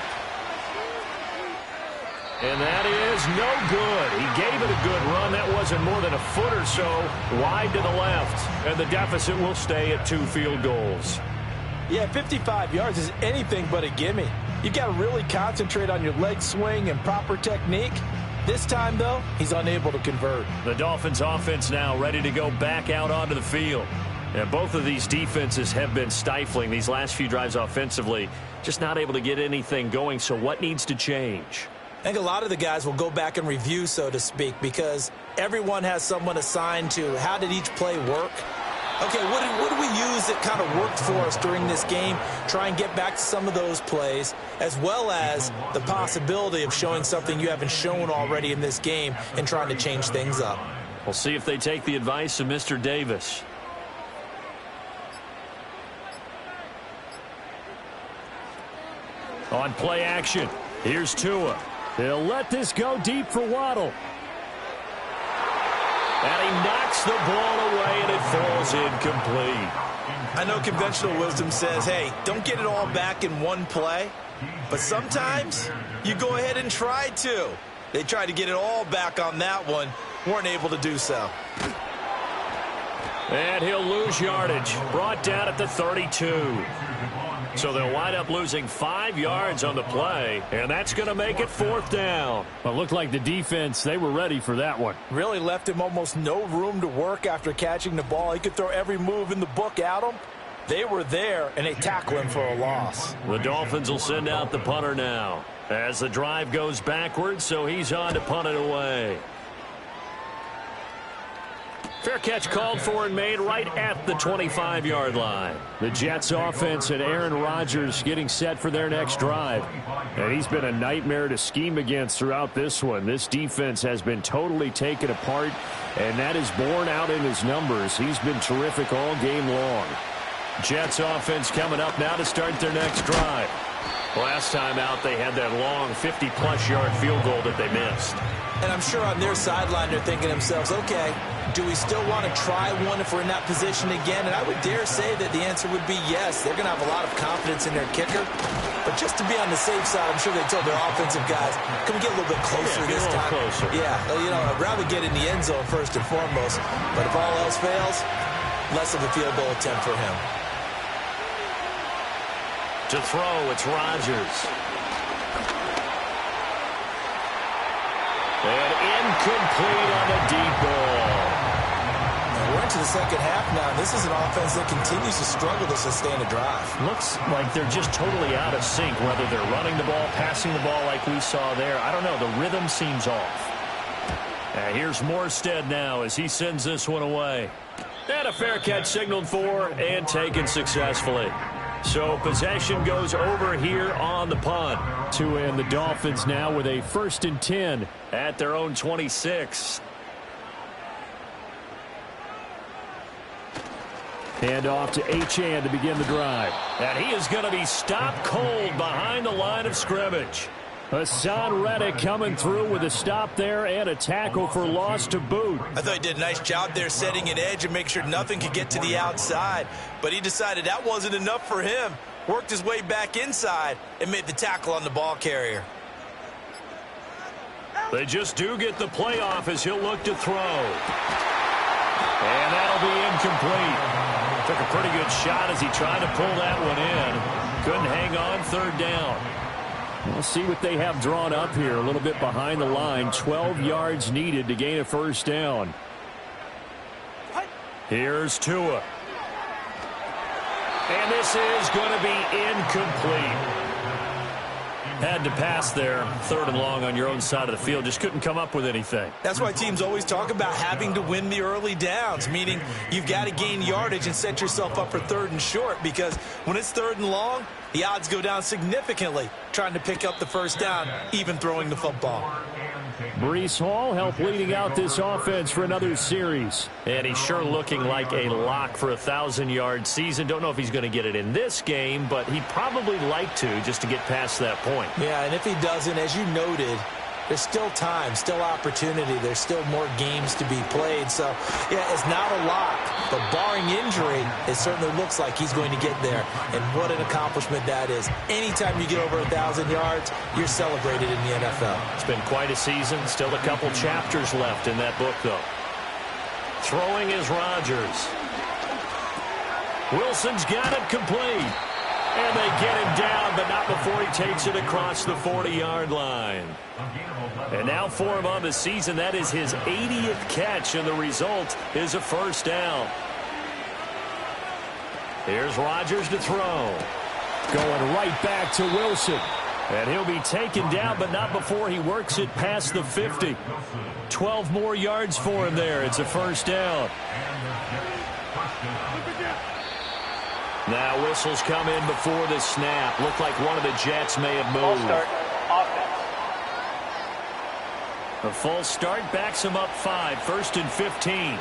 And that is no good. He gave it a good run. That wasn't more than a foot or so wide to the left. And the deficit will stay at 2 field goals. Yeah, 55 yards is anything but a gimme. You've got to really concentrate on your leg swing and proper technique. This time, though, he's unable to convert. The Dolphins offense now ready to go back out onto the field. And both of these defenses have been stifling these last few drives offensively. Just not able to get anything going. So what needs to change? I think a lot of the guys will go back and review, so to speak, because everyone has someone assigned to how did each play work. Okay, what did we use that kind of worked for us during this game? Try and get back to some of those plays, as well as the possibility of showing something you haven't shown already in this game and trying to change things up. We'll see if they take the advice of Mr. Davis. On play action, here's Tua. He'll let this go deep for Waddle. And he knocks the ball away, and it falls incomplete. I know conventional wisdom says, hey, don't get it all back in one play. But sometimes you go ahead and try to. They tried to get it all back on that one. Weren't able to do so. And he'll lose yardage. Brought down at the 32. So they'll wind up losing 5 yards on the play, and that's going to make it 4th down. Well, it looked like the defense, they were ready for that one. Really left him almost no room to work after catching the ball. He could throw every move in the book at him. They were there, and they tackle him for a loss. The Dolphins will send out the punter now as the drive goes backwards, so he's on to punt it away. Fair catch called for and made right at the 25-yard line. The Jets offense and Aaron Rodgers getting set for their next drive. And he's been a nightmare to scheme against throughout this one. This defense has been totally taken apart, and that is borne out in his numbers. He's been terrific all game long. Jets offense coming up now to start their next drive. Last time out, they had that long 50-plus yard field goal that they missed. And I'm sure on their sideline they're thinking to themselves, okay, do we still want to try one if we're in that position again? And I would dare say that the answer would be yes. They're going to have a lot of confidence in their kicker. But just to be on the safe side, I'm sure they told their offensive guys, can we get a little bit closer this time? Closer. Yeah, you know, I'd rather get in the end zone first and foremost. But if all else fails, less of a field goal attempt for him. To throw, it's Rodgers. And incomplete on the deep ball. Now we're into the second half now. This is an offense that continues to struggle to sustain a drive. Looks like they're just totally out of sync, whether they're running the ball, passing the ball like we saw there. I don't know. The rhythm seems off. And here's Morstead now as he sends this one away. And a fair catch signaled for and taken successfully. So possession goes over here on the punt. Tua and the Dolphins now with a 1st and 10 at their own 26. Hand off to Achane to begin the drive. And he is going to be stopped cold behind the line of scrimmage. Hassan Reddick coming through with a stop there and a tackle for loss to boot. I thought he did a nice job there setting an edge and make sure nothing could get to the outside. But he decided that wasn't enough for him. Worked his way back inside and made the tackle on the ball carrier. They just do get the play off as he'll look to throw. And that'll be incomplete. Took a pretty good shot as he tried to pull that one in. Couldn't hang on, 3rd down. We'll see what they have drawn up here. A little bit behind the line. 12 yards needed to gain a 1st down. Here's Tua. And this is going to be incomplete. Had to pass there. 3rd and long on your own side of the field. Just couldn't come up with anything. That's why teams always talk about having to win the early downs, meaning you've got to gain yardage and set yourself up for 3rd and short, because when it's 3rd and long, the odds go down significantly trying to pick up the 1st down, even throwing the football. Breece Hall helped leading out this offense for another series. And he's sure looking like a lock for a 1,000-yard season. Don't know if he's going to get it in this game, but he'd probably like to just to get past that point. Yeah, and if he doesn't, as you noted, there's still time, still opportunity. There's still more games to be played. So, yeah, it's not a lock. But barring injury, it certainly looks like he's going to get there. And what an accomplishment that is. Anytime you get over 1,000 yards, you're celebrated in the NFL. It's been quite a season. Still a couple chapters left in that book, though. Throwing is Rodgers. Wilson's got it complete. And they get him down, but not before he takes it across the 40-yard line. And now for him on the season, that is his 80th catch, and the result is a 1st down. Here's Rodgers to throw. Going right back to Wilson. And he'll be taken down, but not before he works it past the 50. 12 more yards for him there. It's a 1st down. Now whistles come in before the snap. Looked like one of the Jets may have moved. Full start, offense. A false start backs him up 5, 1st and 15.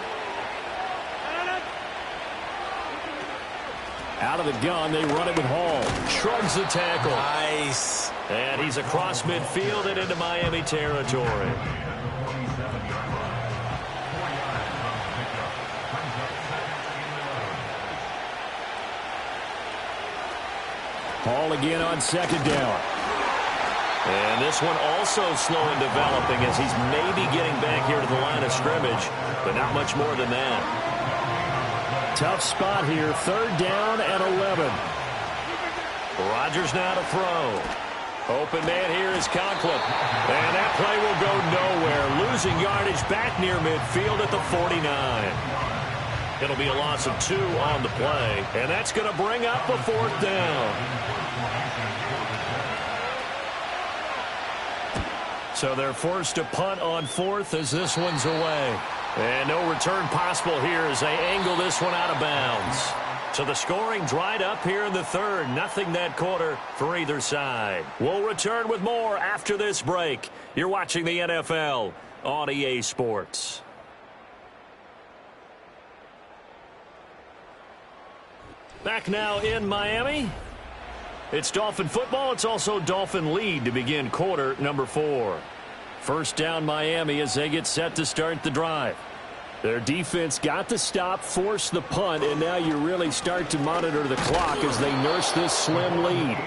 Out of the gun, they run it with Hall. Shrugs the tackle. Nice. And he's across midfield and into Miami territory. Hall again on second down. And this one also slow in developing as he's maybe getting back here to the line of scrimmage, but not much more than that. Tough spot here, third down and 11. Rodgers now to throw. Open man here is Conklin. And that play will go nowhere. Losing yardage back near midfield at the 49. It'll be a loss of 2 on the play. And that's going to bring up a fourth down. So they're forced to punt on fourth as this one's away. And no return possible here as they angle this one out of bounds. So the scoring dried up here in the third. Nothing that quarter for either side. We'll return with more after this break. You're watching the NFL on EA Sports. Back now in Miami. It's Dolphin football. It's also Dolphin lead to begin quarter number 4. First down Miami as they get set to start the drive. Their defense got the stop, forced the punt, and now you really start to monitor the clock as they nurse this slim lead.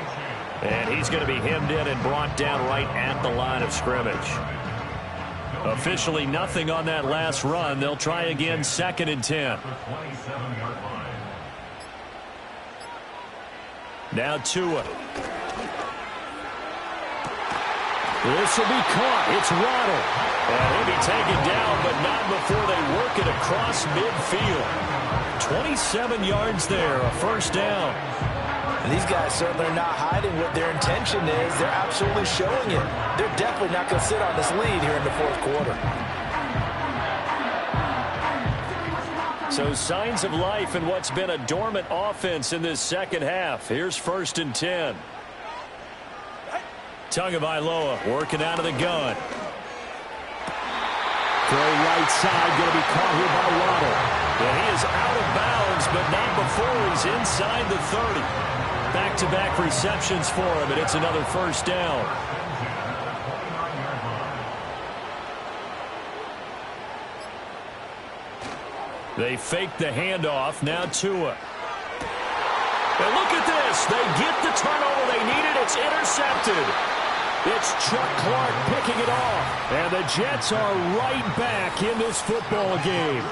And he's going to be hemmed in and brought down right at the line of scrimmage. Officially nothing on that last run. They'll try again, 2nd and 10. Now Tua. This will be caught. It's Waddle. And he'll be taken down, but not before they work it across midfield. 27 yards there, a first down. And these guys certainly are not hiding what their intention is. They're absolutely showing it. They're definitely not going to sit on this lead here in the fourth quarter. So signs of life in what's been a dormant offense in this second half. Here's 1st and 10. Tagovailoa working out of the gun. Throw right side, going to be caught here by Waddle. And he is out of bounds, but not before he's inside the 30. Back-to-back receptions for him, and it's another first down. They fake the handoff. Now Tua. And look at this. They get the turnover they needed. It's intercepted. It's Chuck Clark picking it off. And the Jets are right back in this football game.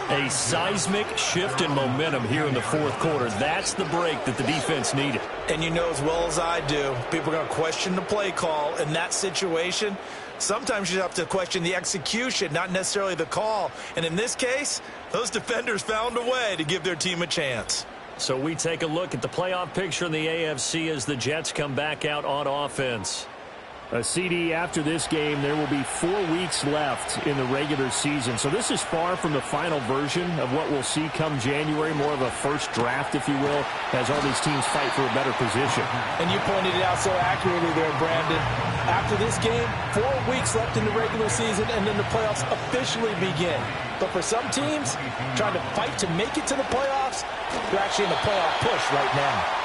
A seismic shift in momentum here in the fourth quarter. That's the break that the defense needed. And you know as well as I do, people are going to question the play call in that situation. Sometimes you have to question the execution, not necessarily the call. And in this case, those defenders found a way to give their team a chance. So we take a look at the playoff picture in the AFC as the Jets come back out on offense. A CD after this game, there will be 4 weeks left in the regular season. So this is far from the final version of what we'll see come January, more of a first draft, if you will, as all these teams fight for a better position. And you pointed it out so accurately there, Brandon. After this game, 4 weeks left in the regular season, and then the playoffs officially begin. But for some teams, trying to fight to make it to the playoffs, they're actually in the playoff push right now.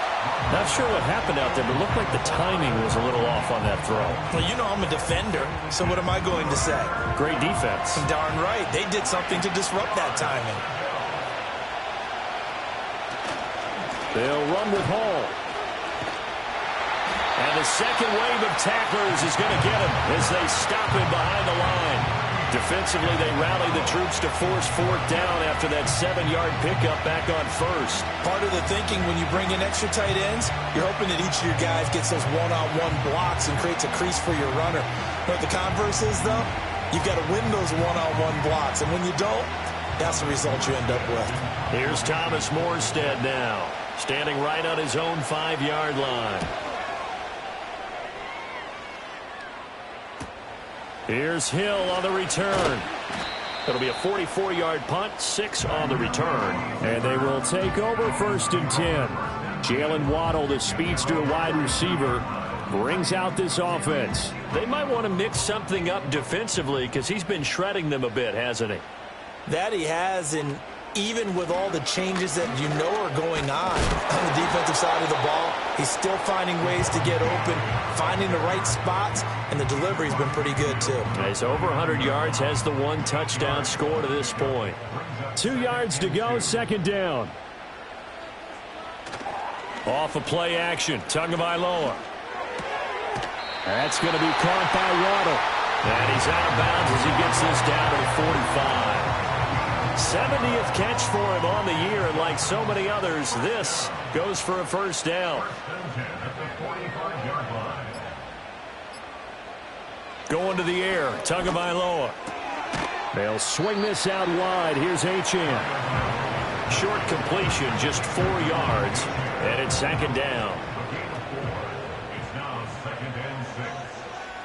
Not sure what happened out there, but it looked like the timing was a little off on that throw. Well, you know I'm a defender, so what am I going to say? Great defense. Darn right. They did something to disrupt that timing. They'll run with Hall. And the second wave of tacklers is going to get him as they stop him behind the line. Defensively, they rally the troops to force fourth down after that 7-yard pickup back on first. Part of the thinking when you bring in extra tight ends, you're hoping that each of your guys gets those one-on-one blocks and creates a crease for your runner. But the converse is, though, you've got to win those one-on-one blocks. And when you don't, that's the result you end up with. Here's Thomas Morstead now, standing right on his own 5-yard line. Here's Hill on the return. It'll be a 44-yard punt, 6 on the return. And they will take over 1st and 10. Jalen Waddle, the speedster wide receiver, brings out this offense. They might want to mix something up defensively because he's been shredding them a bit, hasn't he? That he has, and even with all the changes that you know are going on the defensive side of the ball, he's still finding ways to get open, finding the right spots, and the delivery's been pretty good too. He's over 100 yards, has the 1 touchdown score to this point. 2 yards to go, second down. Off of play action, Tagovailoa. That's going to be caught by Waddle. And he's out of bounds as he gets this down to the 45. 70th catch for him on the year, and like so many others, this goes for a first down. Going to the air, Tagovailoa. They'll swing this out wide. Here's Achane. Short completion, just 4 yards, and it's second down. It's now 2nd and 6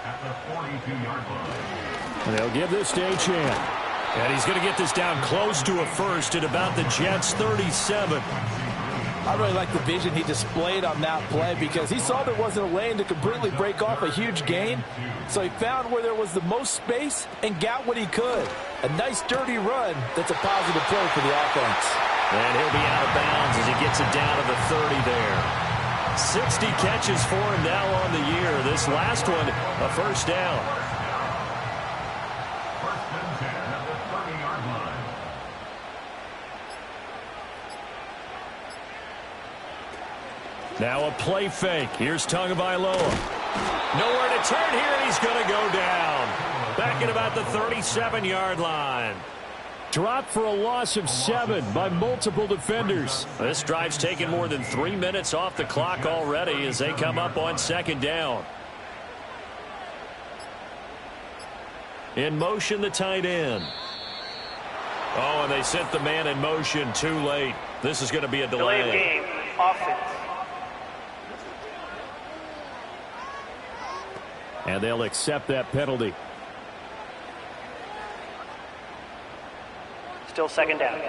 at the 42-yard line. They'll give this to Achane. And he's going to get this down close to a first at about the Jets' 37. I really like the vision he displayed on that play because he saw there wasn't a lane to completely break off a huge gain. So he found where there was the most space and got what he could. A nice dirty run that's a positive play for the offense. And he'll be out of bounds as he gets it down to the 30 there. 60 catches for him now on the year. This last one, a first down. Now a play fake. Here's Tagovailoa. Nowhere to turn here, and he's going to go down. Back at about the 37-yard line. Dropped for a loss of 7 by multiple defenders. This drive's taken more than 3 minutes off the clock already as they come up on second down. In motion, the tight end. Oh, and they sent the man in motion too late. This is going to be a delay. Delay of game, offense. And they'll accept that penalty. Still second down.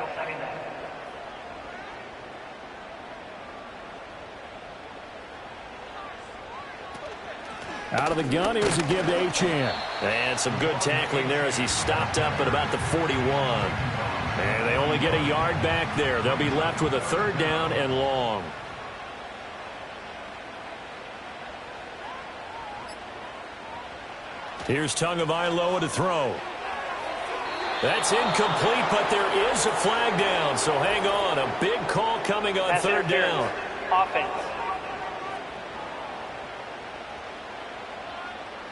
Out of the gun, here's a give to Achane. And some good tackling there as he stopped up at about the 41. And they only get a yard back there. They'll be left with a third down and long. Here's Tagovailoa to throw. That's incomplete, but there is a flag down, so hang on. A big call coming on third down. Offense.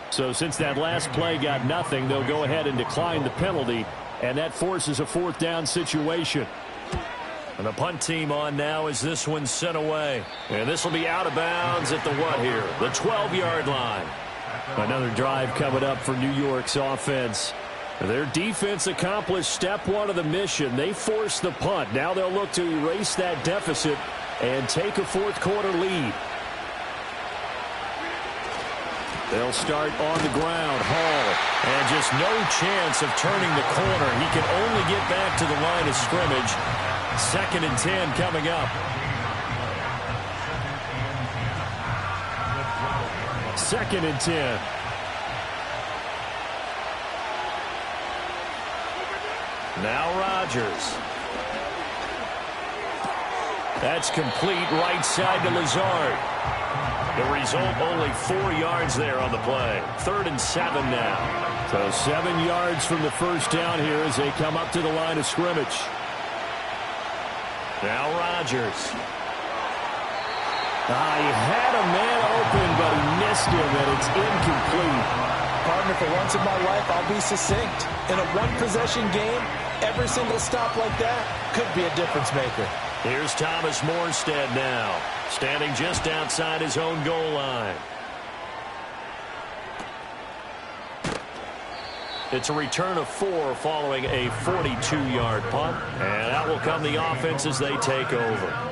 So since that last play got nothing, they'll go ahead and decline the penalty, and that forces a fourth down situation. And the punt team on now as this one's sent away. And this will be out of bounds at the what here? The 12-yard line. Another drive coming up for New York's offense. Their defense accomplished step 1 of the mission. They forced the punt. Now they'll look to erase that deficit and take a fourth-quarter lead. They'll start on the ground. Hall. And just no chance of turning the corner. He can only get back to the line of scrimmage. 2nd and 10 coming up. 2nd and 10. Now Rodgers. That's complete right side to Lazard. The result, only 4 yards there on the play. 3rd and 7 now. So 7 yards from the first down here as they come up to the line of scrimmage. Now Rodgers. He had a man open, but he missed him, and it's incomplete. Partner, for once in my life, I'll be succinct. In a one-possession game, every single stop like that could be a difference maker. Here's Thomas Morstead now, standing just outside his own goal line. It's a return of 4 following a 42-yard punt, and out will come the offense as they take over.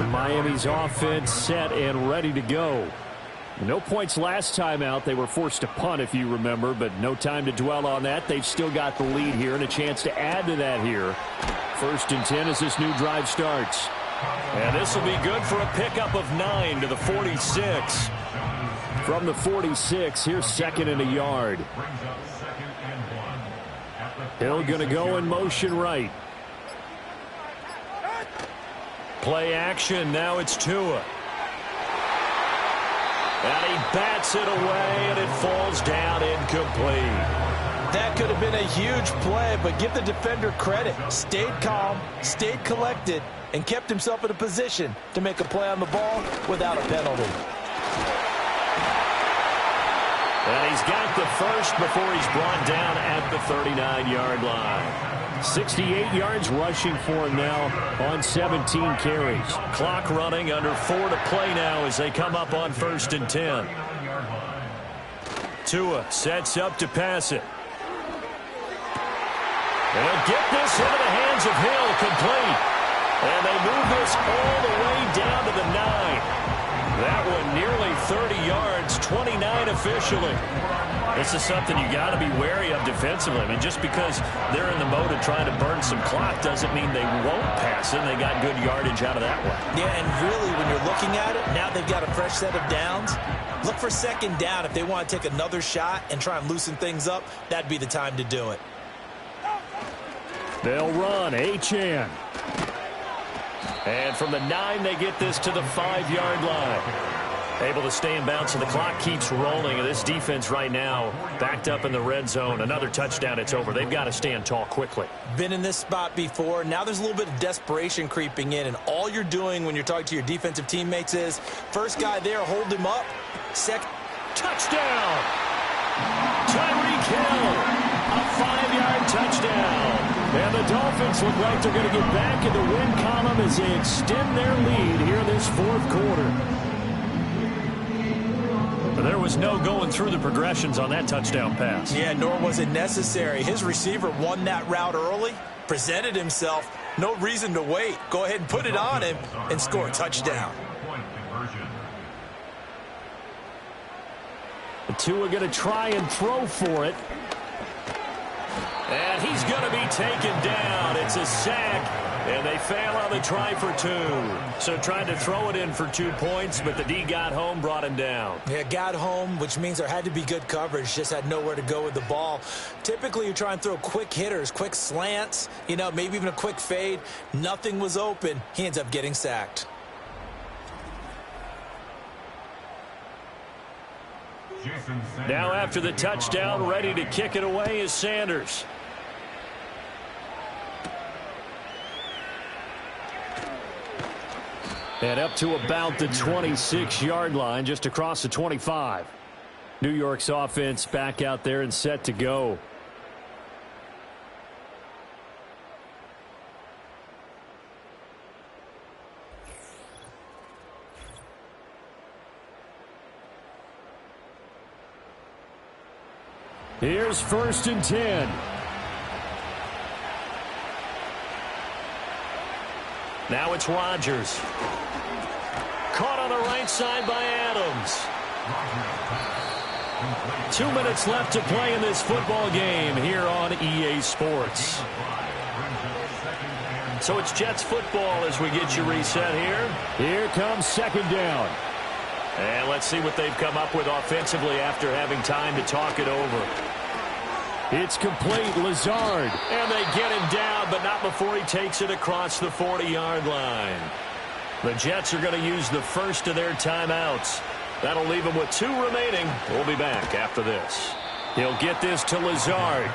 Miami's offense set and ready to go. No points last time out. They were forced to punt, if you remember, but no time to dwell on that. They've still got the lead here and a chance to add to that here. 1st and 10 as this new drive starts. And this will be good for a pickup of 9 to the 46. From the 46, here's 2nd and a yard. Hill going to go in motion right. Play action. Now it's Tua. And he bats it away, and it falls down incomplete. That could have been a huge play, but give the defender credit. Stayed calm, stayed collected, and kept himself in a position to make a play on the ball without a penalty. And he's got the first before he's brought down at the 39-yard line. 68 yards rushing for him now on 17 carries. Clock running, under 4 to play now as they come up on 1st and 10. Tua sets up to pass it. They'll get this into the hands of Hill, complete. And they move this all the way down to the 9. That one nearly 30 yards, 29 officially. This is something you got to be wary of defensively. I mean, just because they're in the mode of trying to burn some clock doesn't mean they won't pass it. They got good yardage out of that one. Yeah, and really, when you're looking at it, now they've got a fresh set of downs. Look for 2nd down. If they want to take another shot and try and loosen things up, that'd be the time to do it. They'll run. Achane. And from the 9, they get this to the 5-yard line. Able to stay in bounds, and the clock keeps rolling. And this defense right now backed up in the red zone. Another touchdown, it's over. They've got to stand tall quickly. Been in this spot before. Now there's a little bit of desperation creeping in, and all you're doing when you're talking to your defensive teammates is, first guy there, hold him up. Second, touchdown! Tyreek Hill, a 5-yard touchdown. And the Dolphins look like they're going to get back in the win column as they extend their lead here in this 4th quarter. There was no going through the progressions on that touchdown pass. Yeah, nor was it necessary. His receiver won that route early, presented himself. No reason to wait. Go ahead and put it on him and score a touchdown. The two are going to try and throw for it. And he's going to be taken down. It's a sack, and they fail on the try for 2. So tried to throw it in for 2 points, but the D got home, brought him down. Yeah, got home, which means there had to be good coverage. Just had nowhere to go with the ball. Typically, you try and throw quick hitters, quick slants, maybe even a quick fade. Nothing was open. He ends up getting sacked. Now after the touchdown, ready to kick it away is Sanders. And up to about the 26-yard line, just across the 25. New York's offense back out there and set to go. Here's 1st and 10. Now it's Rodgers. Caught on the right side by Adams. 2 minutes left to play in this football game here on EA Sports. So it's Jets football as we get you reset here. Here comes 2nd down. And let's see what they've come up with offensively after having time to talk it over. It's complete. Lazard. And they get him down, but not before he takes it across the 40-yard line. The Jets are going to use the first of their timeouts. That'll leave them with 2 remaining. We'll be back after this. He'll get this to Lazard.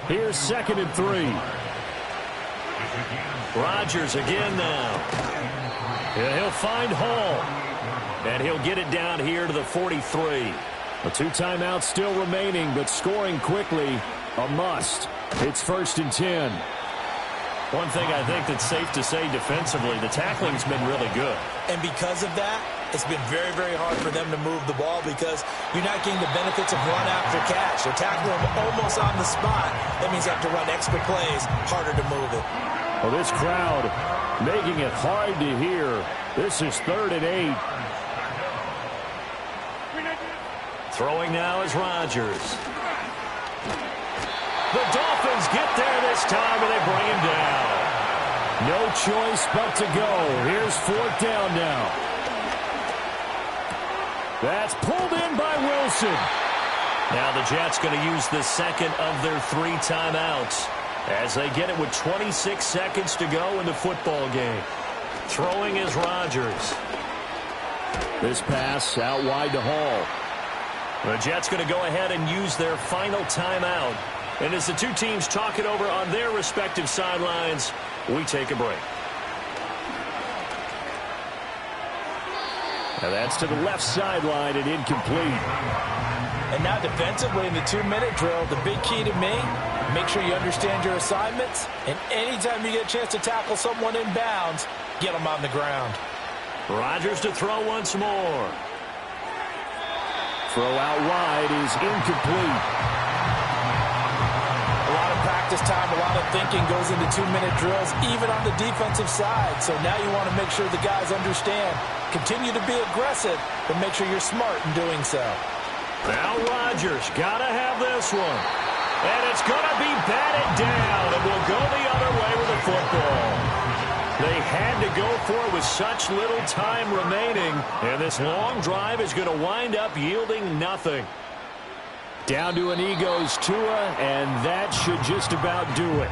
Here's 2nd and 3. Rodgers again now. And he'll find Hall. And he'll get it down here to the 43. The 2 timeouts still remaining, but scoring quickly, a must. It's 1st and 10. One thing I think that's safe to say defensively, the tackling's been really good. And because of that, it's been very, very hard for them to move the ball because you're not getting the benefits of run after catch. They're tackling them almost on the spot. That means you have to run extra plays, harder to move it. Well, this crowd making it hard to hear. This is 3rd and 8. Throwing now is Rodgers. The Dolphins get there this time, and they bring him down. No choice but to go. Here's 4th down now. That's pulled in by Wilson. Now the Jets going to use the second of their 3 timeouts as they get it with 26 seconds to go in the football game. Throwing is Rodgers. This pass out wide to Hall. The Jets going to go ahead and use their final timeout. And as the two teams talk it over on their respective sidelines, we take a break. And that's to the left sideline and incomplete. And now defensively in the 2-minute drill, the big key to me, make sure you understand your assignments. And anytime you get a chance to tackle someone in bounds, get them on the ground. Rodgers to throw once more. Throw out wide is incomplete. A lot of practice time, a lot of thinking goes into 2-minute drills, even on the defensive side. So now you want to make sure the guys understand. Continue to be aggressive, but make sure you're smart in doing so. Now Rodgers got to have this one. And it's going to be batted down, and will go the other way with the football. They had to go for it with such little time remaining, and this long drive is going to wind up yielding nothing. Down to an knee goes Tua, and that should just about do it.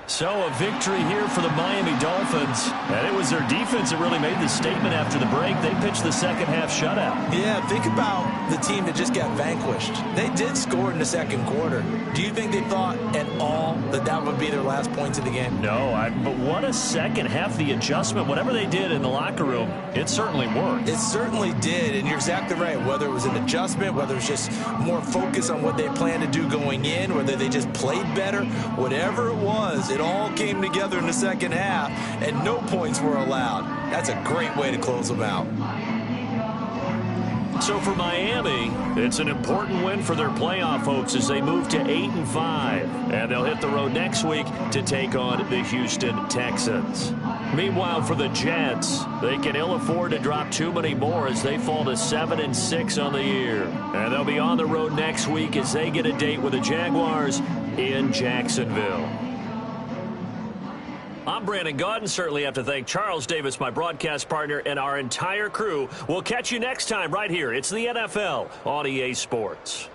So a victory here for the Miami Dolphins. And it was their defense that really made the statement after the break. They pitched the second-half shutout. Yeah, think about the team that just got vanquished. They did score in the second quarter. Do you think they thought at all that that would be their last points of the game? No, but what a second half. The adjustment, whatever they did in the locker room, it certainly worked. It certainly did, and you're exactly right. Whether it was an adjustment, whether it was just more focus on what they planned to do going in, whether they just played better, whatever it was, it all came together in the second half, and no points were allowed. That's a great way to close them out. So for Miami, it's an important win for their playoff hopes as they move to 8-5. And they'll hit the road next week to take on the Houston Texans. Meanwhile, for the Jets, they can ill afford to drop too many more as they fall to 7-6 on the year. And they'll be on the road next week as they get a date with the Jaguars in Jacksonville. I'm Brandon Gaudin. Certainly have to thank Charles Davis, my broadcast partner, and our entire crew. We'll catch you next time right here. It's the NFL on EA Sports.